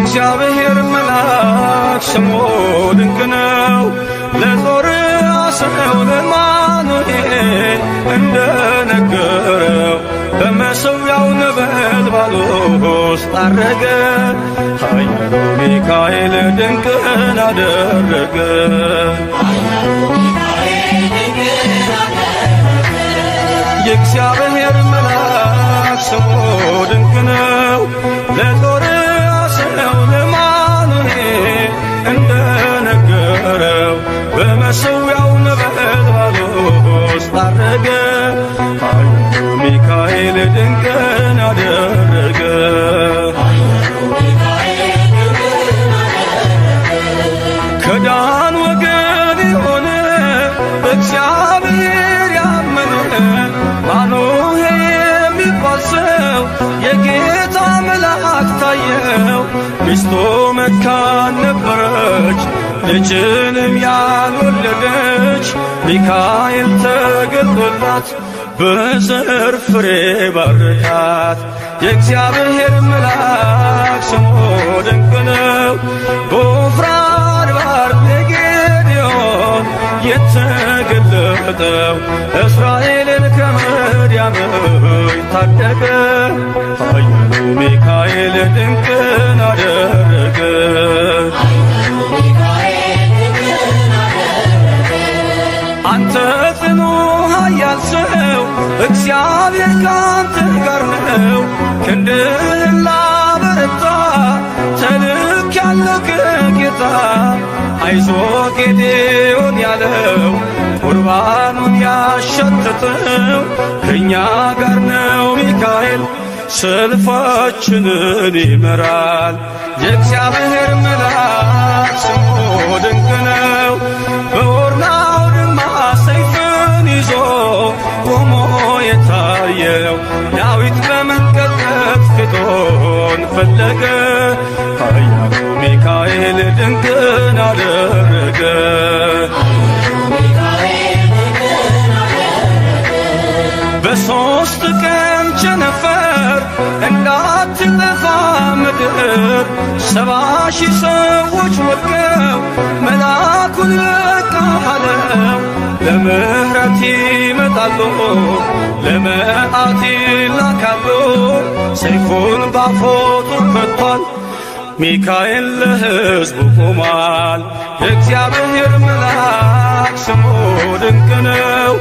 የእግዚአብሔር መልአክ ስሙ ድንቅ ነው። ለጦር አስረው ለማኑኤል እንደነገረው በመሠዊያው ነበልባል ውስጥ አረገ። ኃያሉ ሚካኤል ድንቅን አደረገ። የእግዚአብሔር መልአክ ስሙ ድንቅ ነው። ለጦር አስረው ለማኑኤል እንደነገረው በመሠዊያው ነበልባል ውስጥ አረገ። ኃያሉ ሚካኤል ድንቅን አደረገ። ከዳን ወገን የሆነ በእግዚአብሔር ያመነ ማኑሄ የሚባል ሰው የጌታ መልአክ ታየው። ሚስቱ መካን ነበረች፣ ልጅንም ያልወለደች። ሚካኤል ተገልጦላት በዘር ፍሬ ባረካት። የእግዚአብሔር መልአክ ስሙ ድንቅ ነው። በዖፍራ አድባር ለጌዴዎን የተገለጠው እስራኤልን ከምድያም ታደገ። ኃያሉ ሚካኤል ድንቅን አደረገ። አንተ ጽኑ ኃያል ሰው እግዚአብሔር ካንተ ጋር ነው። ክንድህን ላበረታ ተልኬአለሁ ከጌታ። አይዞህ ጌዴዎን ያለው ቁርባኑን ያሸተተው ከእኛ ጋር ነው ሚካኤል ሰልፋችንን ይመራል። የእግዚአብሔር መልአክ ስሙ ድንቅ ነው። በኦርናው ድማ ሰይፍን ይዞ ቆሞ የታየው ዳዊት በመንቀጥቀጥ ፊቱን ፈለገ። ኃያሉ ሚካኤል ድንቅን አደረገ። በሦስት ቀን ቸነፈር እንዳትጠፋ ምድር 70,000 ሰዎች ወድቀው መልአኩን በቃ አለው። ለምሕረት ይመጣሉ፣ ለመዓት ይላካሉ። ሰይፉን ባፎቱ ከቷል፣ ሚካኤል ለሕዝቡ ቆሟል። የእግዚአብሔር መልአክ ስሙ ድንቅ ነው።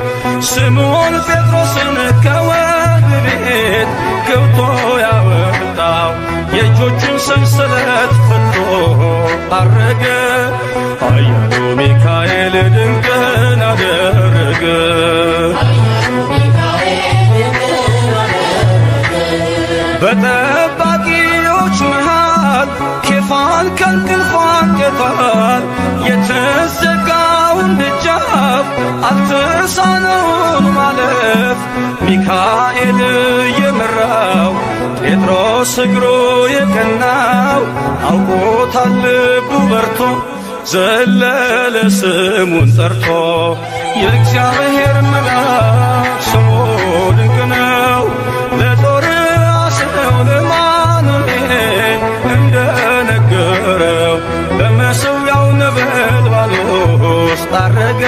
ስምዖን ጴጥሮስን ከወህኒ ቤት ገብቶ ያወጣው የእጆቹን ሰንሰለት ፈቶ አረገ። ኃያሉ ሚካኤል ድንቅን አደረገ። በጠባቂዎች መሃል ኬፋን ከእንቅልፉ አንቅቷል። የተዘጋውን ደጃፍ አልተሳነውን ማለፍ ሚካኤል የመራው ጴጥሮስ እግሩ የቀናው አውቆታል ልቡ በርቶ ዘለለ ስሙን ጠርቶ። የእግዚአብሔር መልአክ ስሙ ድንቅ ነው። ለጦር አስረው ለማኑኤል እንደነገረው በመሠዊያው ነበልባል ውስጥ አረገ።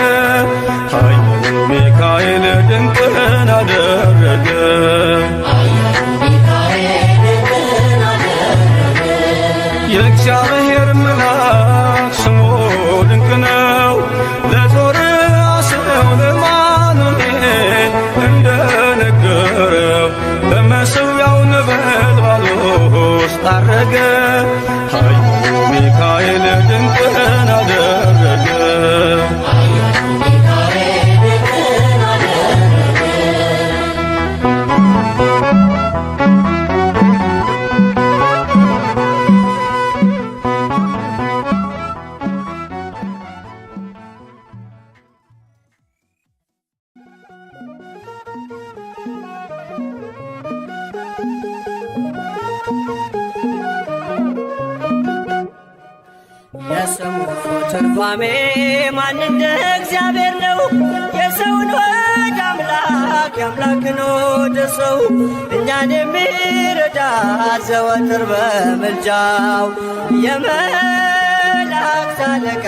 ኃያሉ ሚካኤል ድንቅን አደረገ። የእግዚአብሔር መልአክ ስሙ ድንቅ ነው። ለጦር አስረው ለማኑኤል እንደነገረው በመሠዊያው ነበልባል ውስጥ አረገ። ኃያሉ ሚካኤል ድንቅን አደረገ። የስሙ ትርጓሜ ማን እንደ እግዚአብሔር ነው። የሰውን ወደ አምላክ የአምላክን ወደ ሰው እኛን የሚረዳት ዘወትር በምልጃው የመላእክት አለቃ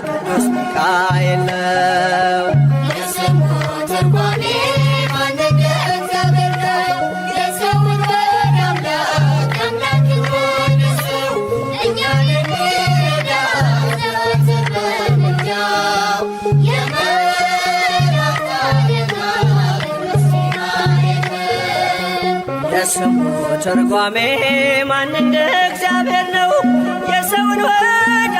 ቅዱስ ሚካኤል ነው። የስሙ ትርጓሜ ማን እንደ እግዚአብሔር ነው። የሰውን ወደ አምላክ አምላክ የሆነ ሰው እኛን የሚረዳ ዘወትር በምልጃው የመላእክት አለቃ ቅዱስ ሚካኤል ነው። የስሙ ትርጓሜ ማን እንደ እግዚአብሔር ነው። የሰውን ወደ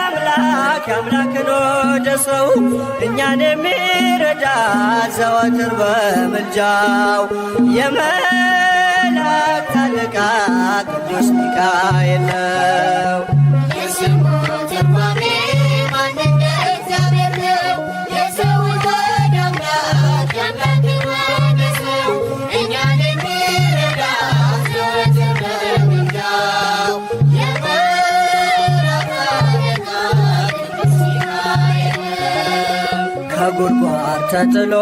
አምላክ አምላክን ወደ ሰው እኛን የሚረዳ ዘወትር በምልጃው የመላእክት አለቃ ቅዱስ ሚካኤል ነው። የስሙ ትርጓሜ ማን እንደ እግዚአብሔር ነው። የሰውን ወደ አምላክ አምላክ የሆነ ሰው እኛን የሚረዳ ዘወትር በምልጃው የመላእክት አለቃ ቅዱስ ሚካኤል ነው። ከጉድጓድ ተጥሎ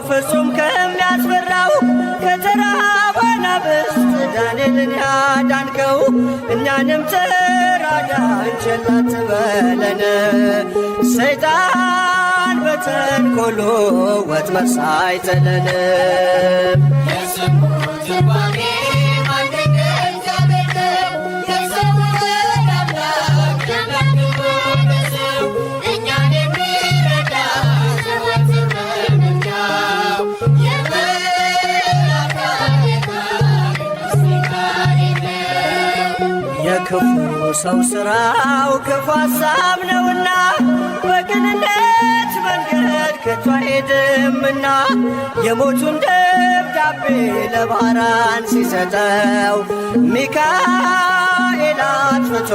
ፍጹም ከሚያስፈራው ከተራበ አናብስት ዳንኤልን ያዳንከው እኛንም ተራዳን ቸል አትበለን። ሰይጣን በተንኰሉ ወጥመድ ሳይጥለን የስሙ ትርጓሜ ማን እንደ እግዚአብሔር ነው። የሰውን ወደ አምላክ አምላክ የሆነ ሰው እኛን የሚረዳ ዘወትር በምልጃው የመላእክት አለቃ ቅዱስ ሚካኤል ነው። የክፉ ሰው ሥራው ክፉ ሐሳብ ነውና በቅንነት መንገድ ከቶ አይሄድምና የሞቱን ደብዳቤ ለባህራን ሲሰጠው ሚካኤል አጥፍቶ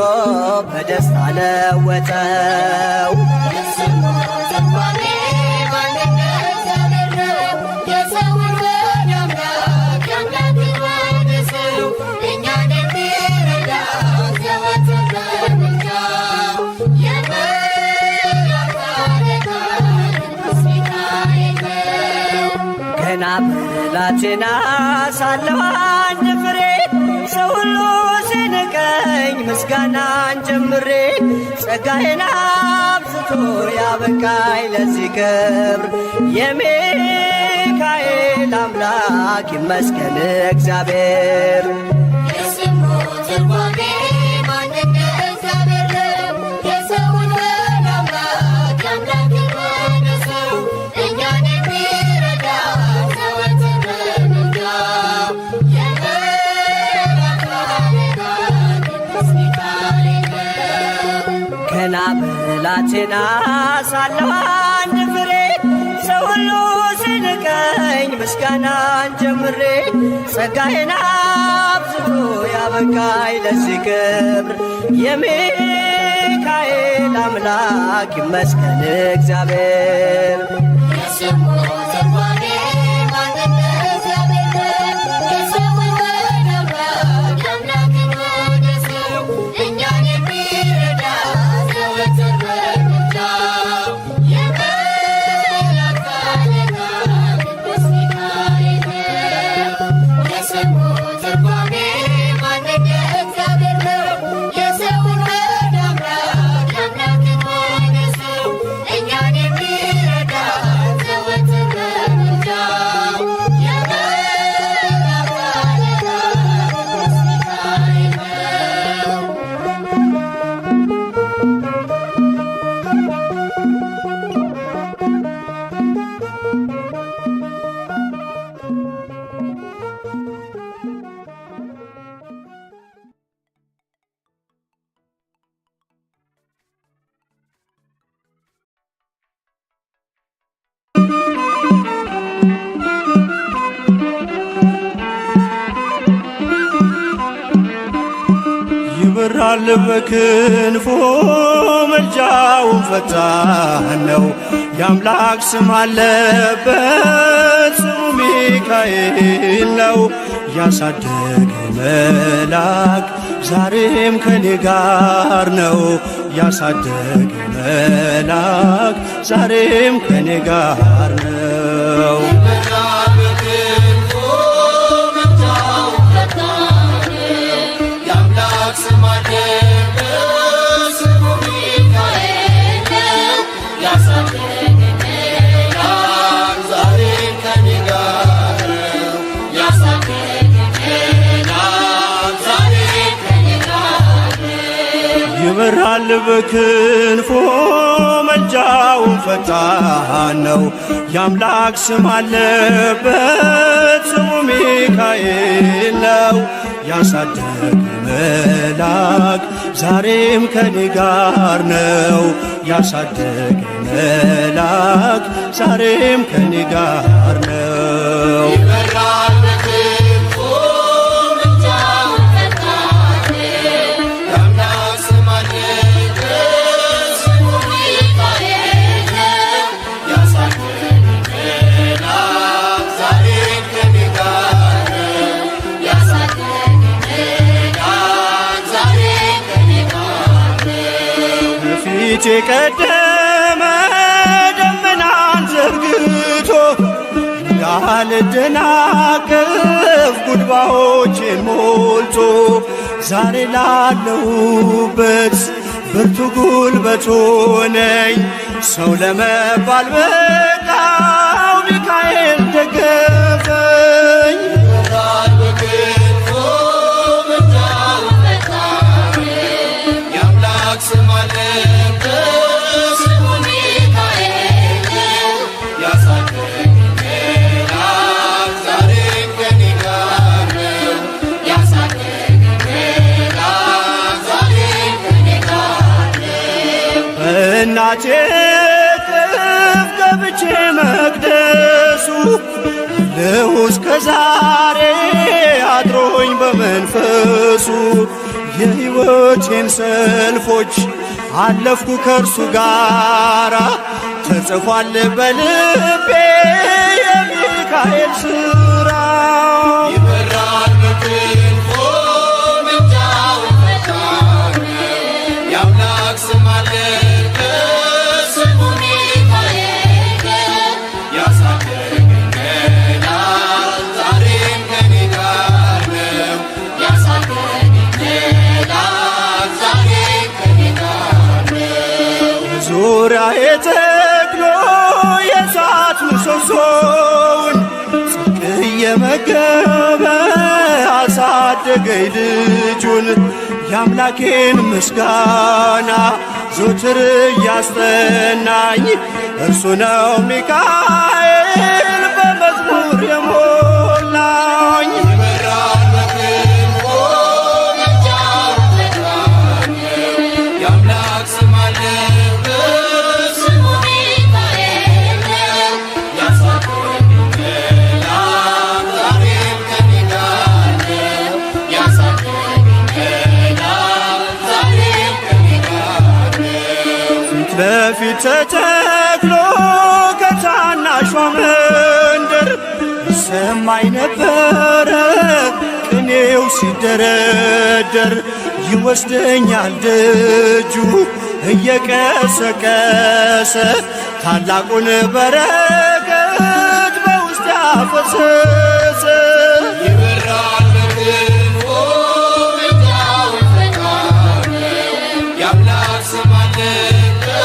በደስታ ለወጠው። የስሙ ትርጓሜ ማን እንደ እግዚአብሔር ነው። የሰውን ወደ አምላክ አምላክ የሆነ ሰው እኛን የሚረዳ ዘወትር በምልጃው የመላእክት አለቃ ቅዱስ ሚካኤል ነው። ገና ብላቴና ሳለሁ አንድ ፍሬ ሰው ሁሉ ሲንቀኝ ምስጋናን ጀምሬ ጸጋዬን አብዝቶ ያበቃኝ ለዚህ ክብር የሚካኤል አምላክ ይመስገን እግዚአብሔር። የስሙ ትርጓሜ ማን እንደ እግዚአብሔር ነው። የሰውን ወደ አምላክ አምላክ የሆነ ሰው እኛን የሚረዳ ዘወትር በምልጃው የመላእክት አለቃ ቅዱስ ሚካኤል ነው። ገና ብላቴና ሳለሁ አንድ ፍሬ ሰው ሁሉ ሲንቀኝ ምስጋናን ጀምሬ ጸጋዬን አብዝቶ ያበቃኝ ለዚህ ክብር የሚካኤል አምላክ ይመስገን እግዚአብሔር። የስሙ ትርጓሜ ማን እንደ እግዚአብሔር ነው። የሰውን ወደ አምላክ አምላክ የሆነ ሰው እኛን የሚረዳ ዘወትር በምልጃው የመላእክት አለቃ ቅዱስ ሚካኤል ነው። የስሙ ትርጓሜ ማን እንደ እግዚአብሔር ነው። የሰውን ወደ አምላክ አምላክ የሆነ ሰው እኛን የሚረዳ ዘወትር በምልጃው የመላእክት አለቃ ቅዱስ ሚካኤል ነው። ይበራል በክንፎ መልጃው ፈጣን ነው። የአምላክ ስም አለበት ስሙ ሚካኤል ነው። ያሳደገ መልአክ ዛሬም ከኔ ጋር ነው። ያሳደገ መልአክ ዛሬም ከኔ ጋር ነው። ይበራል በክንፎ መልጃው ፈጣን ይበራል በክንፎ መልጃውን ፈጣን ነው። የአምላክ ስም አለበት ስሙ ሚካኤል ነው። ያሳደገኝ መልአክ ዛሬም ከኔ ጋር ነው። ያሳደገኝ መልአክ ዛሬም ከኔ ጋር ነው። ይበራል በክንፎ መልጃውን ፈጣን የአምላክ ስም አለበት ስሙ ሚካኤል ነው። ያሳደገኝ መልአክ ዛሬም ከኔ ጋር ነው። ያሳደገኝ መልአክ ዛሬም ከኔ ጋር ነው። በፊቴ ቀደመ ደመናን ዘርግቶ እንዳልደናቀፍ ጉድባዎቼን ሞልቶ ዛሬ ላለሁበት ብርቱ ጉልበት ሆነኝ። ሰው ለመባል በቃው ሚካኤል ደገፈኝ። ይበራል በክንፎ መልጃውን ፈጣን የአምላክ ስም አለበት ስሙ ሚካኤል ነው። ያሳደገኝ መልአክ ዛሬም ከኔ ጋር ነው። ያሳደገኝ መልአክ ዛሬም ከኔ ጋር ነው። በእናቴ እቅፍ ገብቼ መቅደሱ አለሁ እስከ ዛሬ አድሮኝ በመንፈሱ። የሕይወቴን ሰልፎች አለፍኩ ከእርሱ ጋራ ተጽፏል በልቤ የሚካኤል ሥራ። ይበራል በክንፎ መልጃውን ፈጣን የአምላክ ስም አለበት ስሙ ሚካኤል ነው። ያሳደገኝ መልአክ ዛሬም ከኔ ጋር ነው። ያሳደገኝ መልአክ ዛሬም ከኔ ጋር ነው። ዙሪያዬ ተክሎ የእሳት ምሰሶውን ጽድቅ እየመገበ አሳደገኝ ልጁን። የአምላኬን ምስጋና ዘወትር እያስጠናኝ እርሱ ነው ሚካኤል በመዝሙር የሞላኝ። ይበራል በክንፎ መልጃውን ፈጣን የአምላክ ስም አለበት ስሙ ሚካኤል ነው። ያሳደገኝ መልአክ ዛሬም ከኔ ጋር ነው። ያሳደገኝ መልአክ ዛሬም ከኔ ጋር ነው። ፊት ለፊት ተተክሎ ከታናሿ መንደር ይሰማኝ ነበረ ቅኔው ሲደረደር። ይወስደኛል ደጁ እየቀሰቀሰ ታላቁን በረከት በውስጥ ያፈሰሰ። ይበራል በክንፎ መልጃውን ፈጣን የአምላክ ስም አለበት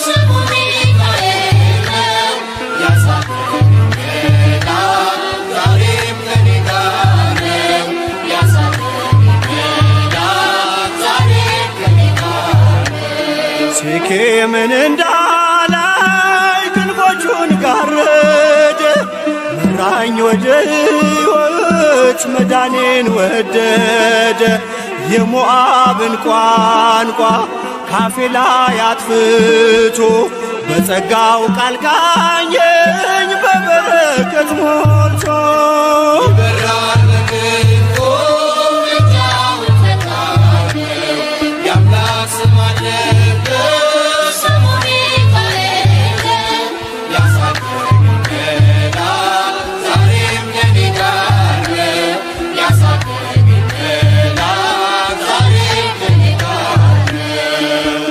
ስሙ ሚካኤል ነው። ያሳደገኝ መልአክ ዛሬም ከኔ ጋር ነው። ያሳደገኝ መልአክ ዛሬም ከኔ ጋር ነው። ሴኬምን እንዳላይ ክንፎቹን ጋረደ መራኝ ወደ ሕይወት መዳኔን ወደደ። የሞዓብን ቋንቋ ካፌ ላይ አጥፍቶ በጸጋው ቃል ቃኘኝ በበረከት ሞልቶ። ይበራል በክንፎ መልጃውን ፈጣን የአምላክ ስም አለበት ስሙ ሚካኤል ነው። ያሳደገኝ መልአክ ዛሬም ከኔ ጋር ነው። ያሳደገኝ መልአክ ዛሬም ከኔ ጋር ነው።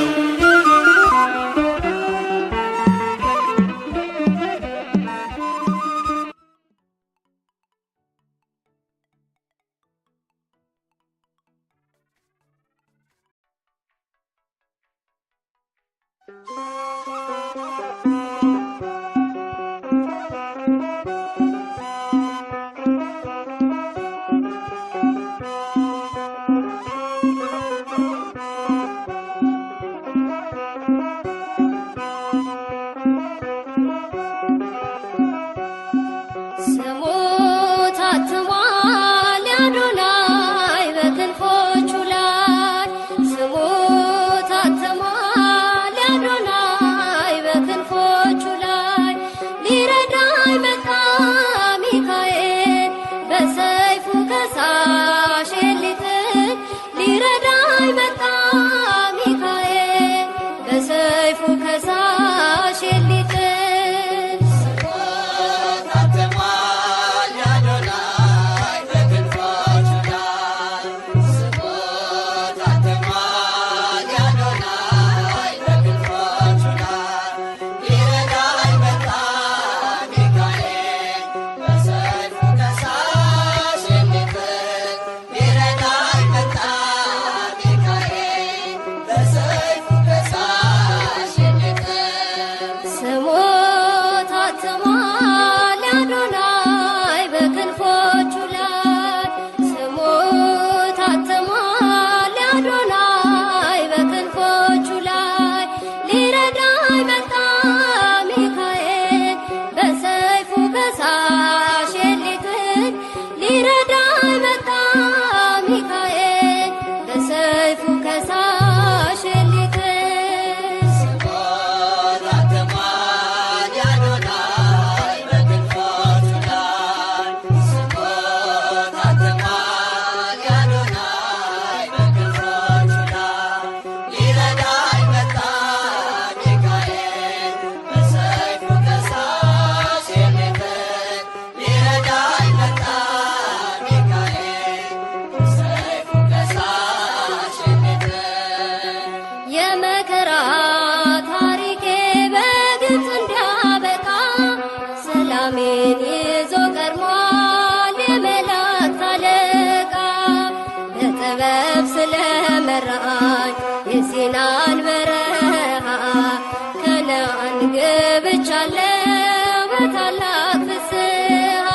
በታላቅ ፍስሐ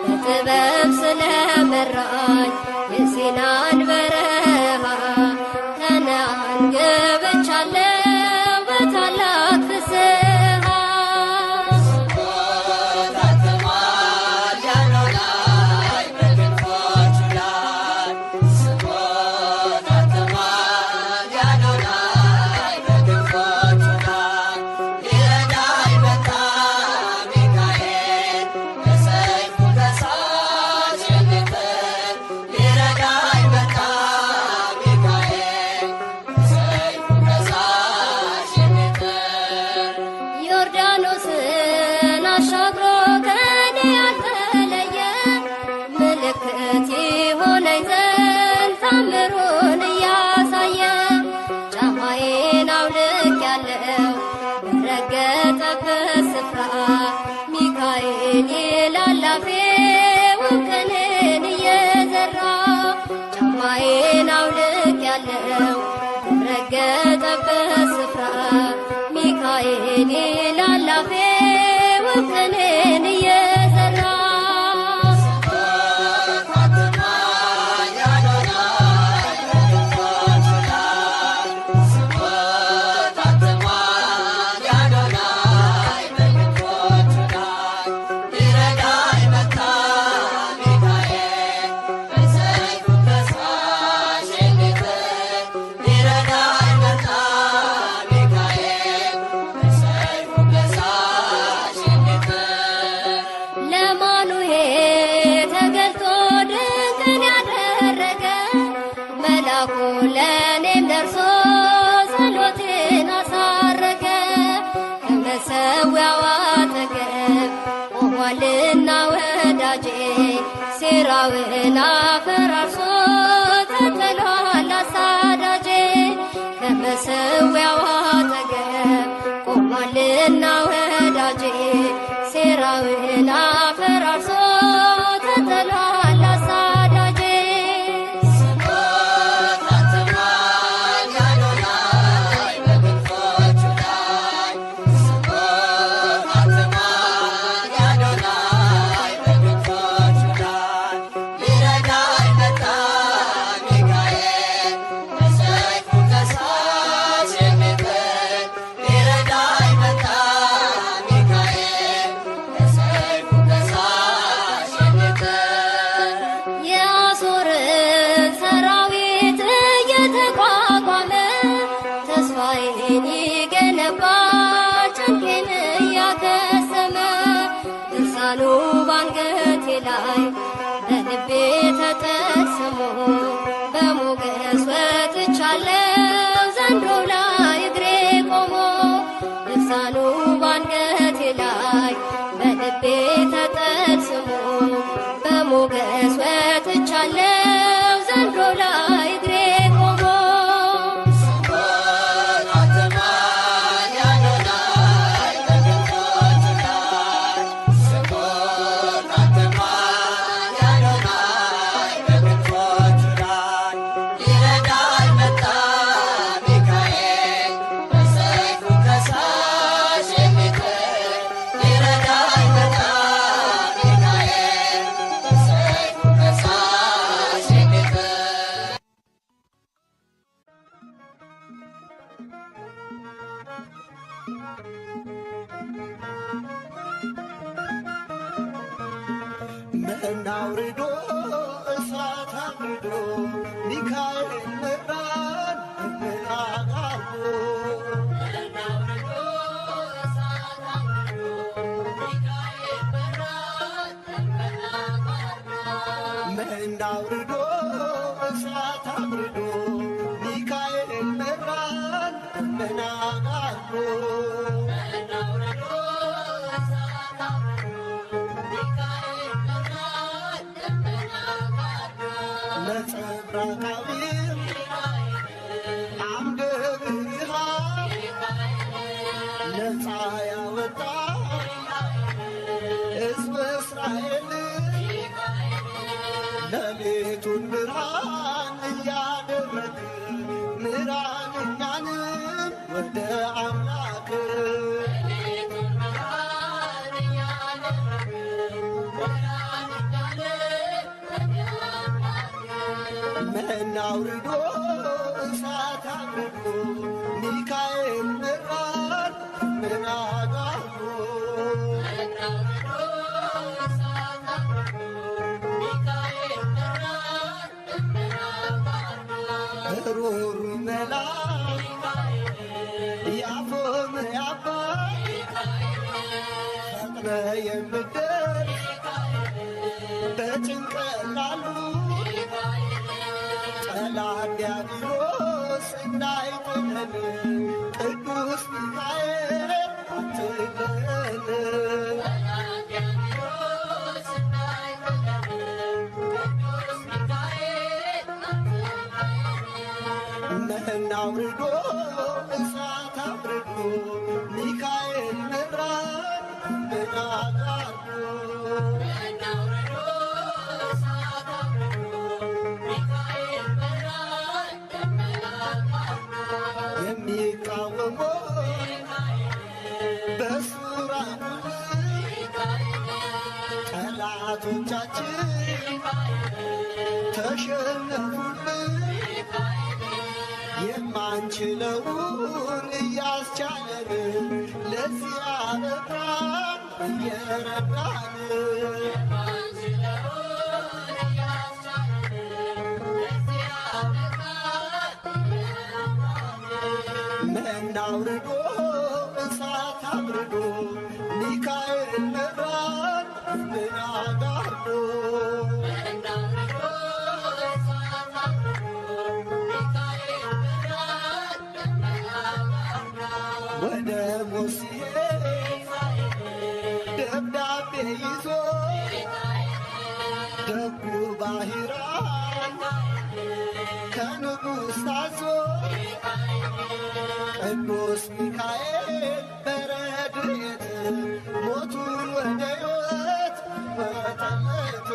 በጥበብ ስለመራኝ የሲናን በረሃ ከነዓን ገብቻለሁ በታላቅ ፍስሐ ዮርዳኖስን አሻግሮ ከኔ ያልተለየ ምልክት ይሆነኝ ዘንድ ታምሩን እያሳየ ጫማዬን አውልቄአለሁ በረገጠበት ስፍራ ሚካኤል ይላል አፌ ውቅንን እየዘራ ጫማዬን አውልቄአለሁ በረገጠበት ስፍራ ሚካኤል ይላል አፌ ውቅንን እየዘራ ተገልጦ ድንቅን ያደረገ መላኩ ለእኔም ደርሶ ጸሎቴን አሳረገ ከመሠዊያው አጠገብ ቆሟልና ወዳጄ ሴራውን አፈራርሶ ተጥሏል አሳዳጄ ከመሠዊያው አጠገብ ቆሟልና ወዳጄ ሴራውን አፈራርሶ ተጥሏል አሳዳጄ የአሦርን ሰራዊት እየተቋቋመ ተስፋዬን ይገነባል ጭንቄን እያከሰመ ድርሳኑ ባንገቴ ላይ በልቤ ተጠቅስሞ በሞገስ ወጥቻለሁ ዘንዶው ላይ እግሬ ቆሞ ድርሳኑ ባንገቴ ላይ በልቤ ተጠቅስሞ በሞገስ ወጥቻለሁ ዘንዶው ላይ እግሬ ቆሞ መና አውርዶ እሳት አውርዶ ሚካኤል መራን እምናጋርዶ መና አውርዶ እሳት አውርዶ ሚካኤል መራን እምናጋርዶ ነጸብራቃዊር አምደ ብርሃን ነፃ ያወጣ ሕዝበ እስራኤል ሌሊቱን ብርሃን እያደረግ ምራን እኛንም ወደ አምላክ አውርዶ እሳት አብርዶ ሚካኤል መራን ምናጋርዶ ሩሩ መላክ ያፎም ያባ ፈጥነ የምትደርስ በጭንቀት ላሉ ጠላት ዲያብሎስ እንዳይጥለን ቅዱስ ሚካኤል አትለለን። መና አውርዶ እሳት አብርዶ ሚካኤል መራን ምናጋርዶ የሚቃወሞ በሱራኑ ጠላቶቻችን ተሸነፉልን የማንችለውን እያስቻለን ለዚህ አበቃን እየረዳን መና አውርዶ እሳት አብርዶ ሚካኤል መራን ምናጋርዶ ወደ ሙሴ ደብዳቤ ይዞ ደጉ ባሕራን ከንጉሥ ታዞ ቅዱስ ሚካኤል በረድኤት ሞቱን ወደ ሕይወት ወጠለት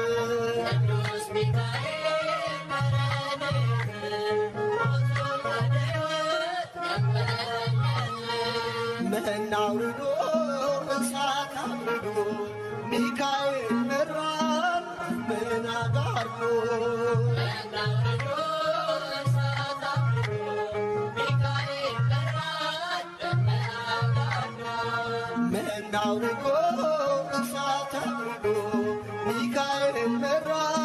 መና አውርዶ እሳት አብርዶ ሚካኤል መራን ምናጋርዶ መና አውርዶ እሳት አብርዶ ሚካኤል መራን